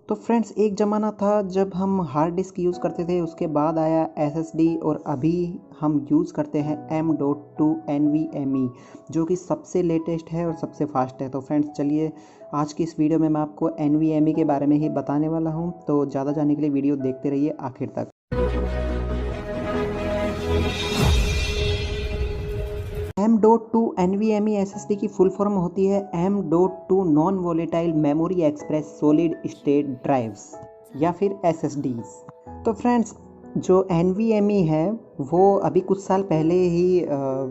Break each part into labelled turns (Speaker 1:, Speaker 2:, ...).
Speaker 1: तो फ्रेंड्स एक ज़माना था जब हम हार्ड डिस्क यूज़ करते थे, उसके बाद आया एसएसडी और अभी हम यूज़ करते हैं M.2 NVMe जो कि सबसे लेटेस्ट है और सबसे फास्ट है। तो फ्रेंड्स चलिए आज की इस वीडियो में मैं आपको NVMe के बारे में ही बताने वाला हूं, तो ज़्यादा जानने के लिए वीडियो देखते रहिए आखिर तक। M.2 NVMe SSD की फुल फॉर्म होती है M.2 non volatile memory express solid state drives या फिर SSDs। तो फ्रेंड्स जो NVMe है वो अभी कुछ साल पहले ही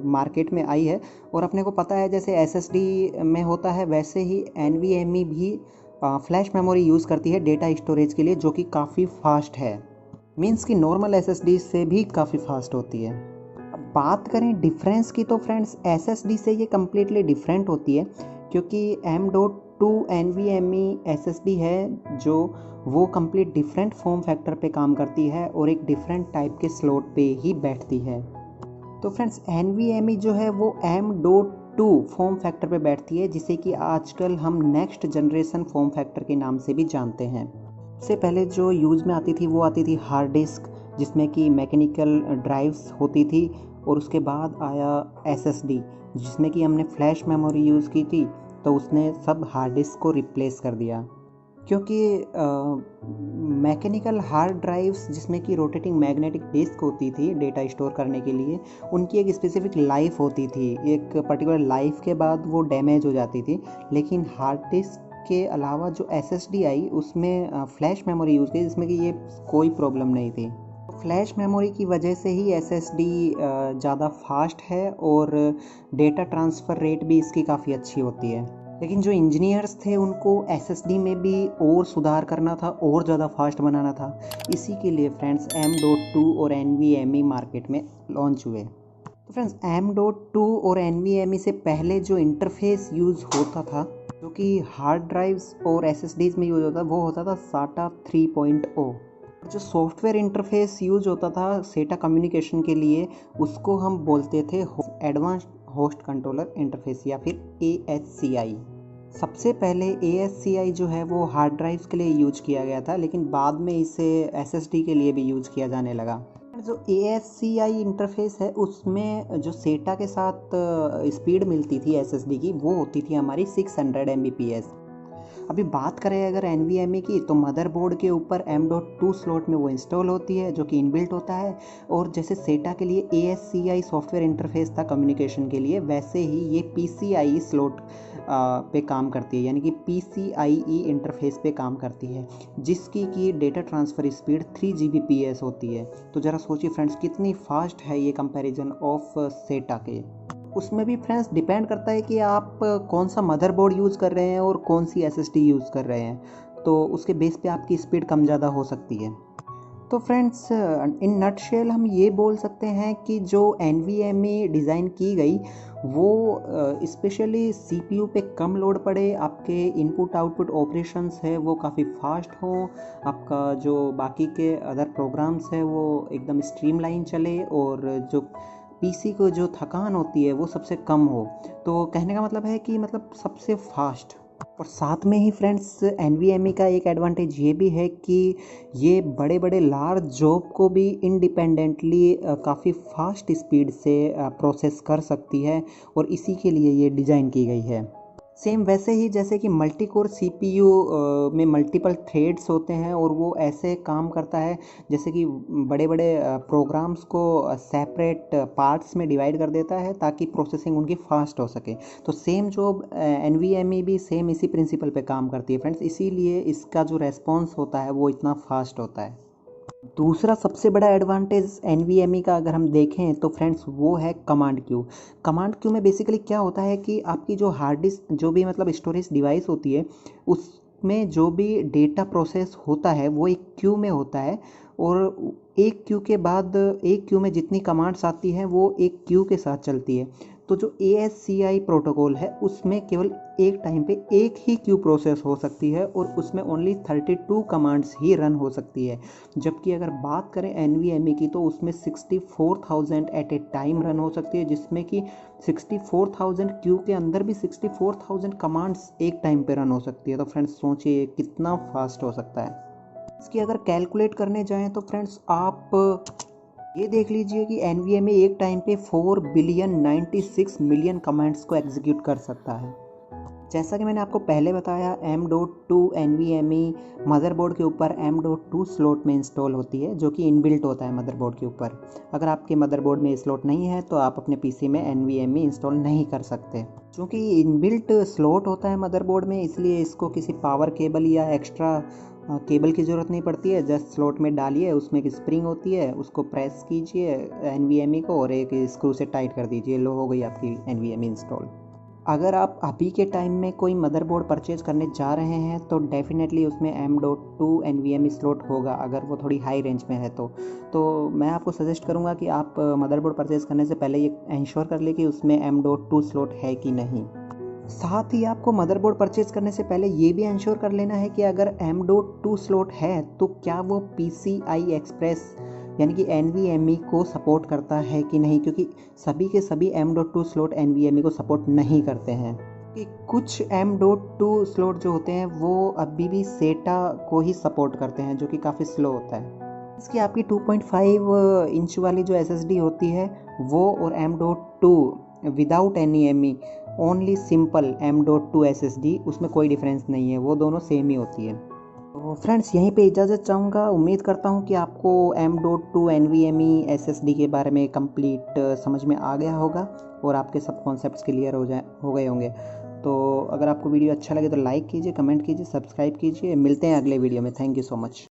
Speaker 1: मार्केट में आई है और अपने को पता है जैसे SSD में होता है वैसे ही NVMe भी फ्लैश मेमोरी यूज़ करती है डेटा स्टोरेज के लिए, जो कि काफ़ी फास्ट है। मीन्स कि नॉर्मल SSD से भी काफ़ी फास्ट होती है। बात करें डिफरेंस की तो फ्रेंड्स SSD से ये कम्प्लीटली डिफरेंट होती है, क्योंकि M.2 NVMe SSD है जो वो कम्प्लीट डिफरेंट फॉर्म फैक्टर पे काम करती है और एक डिफरेंट टाइप के स्लॉट पे ही बैठती है। तो फ्रेंड्स NVMe जो है वो M.2 फॉर्म फैक्टर पे बैठती है, जिसे कि आजकल हम नेक्स्ट जनरेशन फॉर्म फैक्टर के नाम से भी जानते हैं। इससे पहले जो यूज़ में आती थी वो आती थी हार्ड डिस्क, जिसमें कि मैकेनिकल ड्राइव्स होती थी, और उसके बाद आया SSD जिसमें कि हमने फ्लैश मेमोरी यूज़ की थी, तो उसने सब हार्ड डिस्क को रिप्लेस कर दिया। क्योंकि मैकेनिकल हार्ड ड्राइव्स जिसमें कि रोटेटिंग मैग्नेटिक डिस्क होती थी डेटा स्टोर करने के लिए, उनकी एक स्पेसिफिक लाइफ होती थी, एक पर्टिकुलर लाइफ के बाद वो डैमेज हो जाती थी। लेकिन हार्ड डिस्क के अलावा जो SSD आई उसमें फ्लैश मेमोरी यूज़ की, जिसमें कि ये कोई प्रॉब्लम नहीं थी। फ्लैश मेमोरी की वजह से ही SSD ज़्यादा फास्ट है और डेटा ट्रांसफ़र रेट भी इसकी काफ़ी अच्छी होती है। लेकिन जो इंजीनियर्स थे उनको SSD में भी और सुधार करना था और ज़्यादा फास्ट बनाना था। इसी के लिए फ्रेंड्स M.2 और NVMe मार्केट में लॉन्च हुए। तो फ्रेंड्स M.2 और NVMe से पहले जो इंटरफेस यूज़ होता था, जो कि हार्ड ड्राइव्स और SSDs में यूज़ होता, वो होता था SATA 3.0। जो सॉफ्टवेयर इंटरफेस यूज होता था सेटा कम्युनिकेशन के लिए, उसको हम बोलते थे एडवांस्ड होस्ट कंट्रोलर इंटरफेस या फिर AHCI। सबसे पहले AHCI जो है वो हार्ड ड्राइव्स के लिए यूज किया गया था, लेकिन बाद में इसे SSD के लिए भी यूज किया जाने लगा। जो AHCI इंटरफेस है उसमें जो सेटा के साथ स्पीड मिलती थी SSD की, वो होती थी हमारी 600 Mbps। अभी बात करें अगर NVMe की, तो मदरबोर्ड के ऊपर M.2 स्लॉट में वो इंस्टॉल होती है जो कि इनबिल्ट होता है, और जैसे सेटा के लिए AHCI सॉफ्टवेयर इंटरफेस था कम्युनिकेशन के लिए, वैसे ही ये PCIe स्लॉट पे काम करती है, यानी कि PCIe इंटरफेस पे काम करती है, जिसकी की डेटा ट्रांसफ़र स्पीड 3 Gbps होती है। तो ज़रा सोचिए फ्रेंड्स कितनी फास्ट है ये कंपैरिजन ऑफ सेटा के। उसमें भी फ्रेंड्स डिपेंड करता है कि आप कौन सा मदरबोर्ड यूज़ कर रहे हैं और कौन सी SSD यूज़ कर रहे हैं, तो उसके बेस पे आपकी स्पीड कम ज़्यादा हो सकती है। तो फ्रेंड्स इन नटशेल हम ये बोल सकते हैं कि जो NVMe डिज़ाइन की गई वो स्पेशली CPU पे कम लोड पड़े, आपके इनपुट आउटपुट ऑपरेशंस है वो काफ़ी फास्ट हों, आपका जो बाकी के अदर प्रोग्राम्स है वो एकदम स्ट्रीमलाइन चले, और जो PC को जो थकान होती है वो सबसे कम हो। तो कहने का मतलब है कि मतलब सबसे फास्ट। और साथ में ही फ्रेंड्स NVMe का एक एडवांटेज ये भी है कि ये बड़े बड़े लार्ज जॉब को भी इंडिपेंडेंटली काफ़ी फास्ट स्पीड से प्रोसेस कर सकती है, और इसी के लिए ये डिज़ाइन की गई है। सेम वैसे ही जैसे कि मल्टी कोर CPU में मल्टीपल थ्रेड्स होते हैं, और वो ऐसे काम करता है जैसे कि बड़े बड़े प्रोग्राम्स को सेपरेट पार्ट्स में डिवाइड कर देता है ताकि प्रोसेसिंग उनकी फास्ट हो सके। तो सेम जो NVMe भी सेम इसी प्रिंसिपल पे काम करती है फ्रेंड्स, इसीलिए इसका जो रेस्पॉन्स होता है वो इतना फास्ट होता है। दूसरा सबसे बड़ा एडवांटेज NVMe का अगर हम देखें तो फ्रेंड्स वो है कमांड क्यू। कमांड क्यू में बेसिकली क्या होता है कि आपकी जो हार्ड डिस्क जो भी मतलब स्टोरेज डिवाइस होती है उसमें जो भी डेटा प्रोसेस होता है वो एक क्यू में होता है, और एक क्यू के बाद एक क्यू में जितनी कमांड्स आती हैं वो एक क्यू के साथ चलती है। तो जो ASCII प्रोटोकॉल है उसमें केवल एक टाइम पे एक ही क्यू प्रोसेस हो सकती है और उसमें ओनली 32 कमांड्स ही रन हो सकती है। जबकि अगर बात करें NVMe की तो उसमें 64,000 एट ए टाइम रन हो सकती है, जिसमें कि 64,000 क्यू के अंदर भी 64,000 कमांड्स एक टाइम पे रन हो सकती है। तो फ्रेंड्स सोचिए कितना फास्ट हो सकता है। इसकी अगर कैलकुलेट करने जाएं तो फ्रेंड्स आप ये देख लीजिए कि NVMe एक टाइम पे 4 बिलियन 96 मिलियन कमांड्स को एग्जीक्यूट कर सकता है। जैसा कि मैंने आपको पहले बताया, M.2 NVMe मदरबोर्ड के ऊपर M.2 स्लॉट में इंस्टॉल होती है, जो कि इनबिल्ट होता है मदरबोर्ड के ऊपर। अगर आपके मदरबोर्ड में स्लॉट नहीं है तो आप अपने PC में NVMe इंस्टॉल नहीं कर सकते। क्योंकि इनबिल्ट स्लॉट होता है मदरबोर्ड में, इसलिए इसको किसी पावर केबल या एक्स्ट्रा केबल की ज़रूरत नहीं पड़ती है। जस्ट स्लॉट में डालिए, उसमें एक स्प्रिंग होती है, उसको प्रेस कीजिए NVMe को और एक स्क्रू से टाइट कर दीजिए, लो हो गई आपकी NVMe इंस्टॉल। अगर आप अभी के टाइम में कोई मदरबोर्ड परचेज करने जा रहे हैं तो डेफिनेटली उसमें M.2 NVMe स्लॉट होगा, अगर वो थोड़ी हाई रेंज में है तो मैं आपको सजेस्ट करूंगा कि आप मदरबोर्ड परचेज करने से पहले ये इंश्योर कर ले कि उसमें M.2 स्लॉट है कि नहीं। साथ ही आपको मदरबोर्ड परचेज करने से पहले ये भी इंश्योर कर लेना है कि अगर M.2 स्लॉट है तो क्या वो PCI Express यानी कि NVMe को सपोर्ट करता है कि नहीं, क्योंकि सभी के सभी M.2 स्लॉट NVMe को सपोर्ट नहीं करते हैं। कि कुछ M.2 स्लॉट जो होते हैं वो अभी भी SATA को ही सपोर्ट करते हैं, जो कि काफ़ी स्लो होता है। इसकी आपकी 2.5 इंच वाली जो SSD होती है वो और M.2 without NVMe only simple M.2 SSD, उसमें कोई डिफरेंस नहीं है, वो दोनों सेम ही होती है। तो फ्रेंड्स यहीं पे इजाज़त चाहूँगा। उम्मीद करता हूँ कि आपको M.2 NVMe SSD के बारे में कंप्लीट समझ में आ गया होगा और आपके सब कॉन्सेप्ट्स क्लियर हो गए होंगे। तो अगर आपको वीडियो अच्छा लगे तो लाइक कीजिए, कमेंट कीजिए, सब्सक्राइब कीजिए। मिलते हैं अगले वीडियो में। Thank you so much.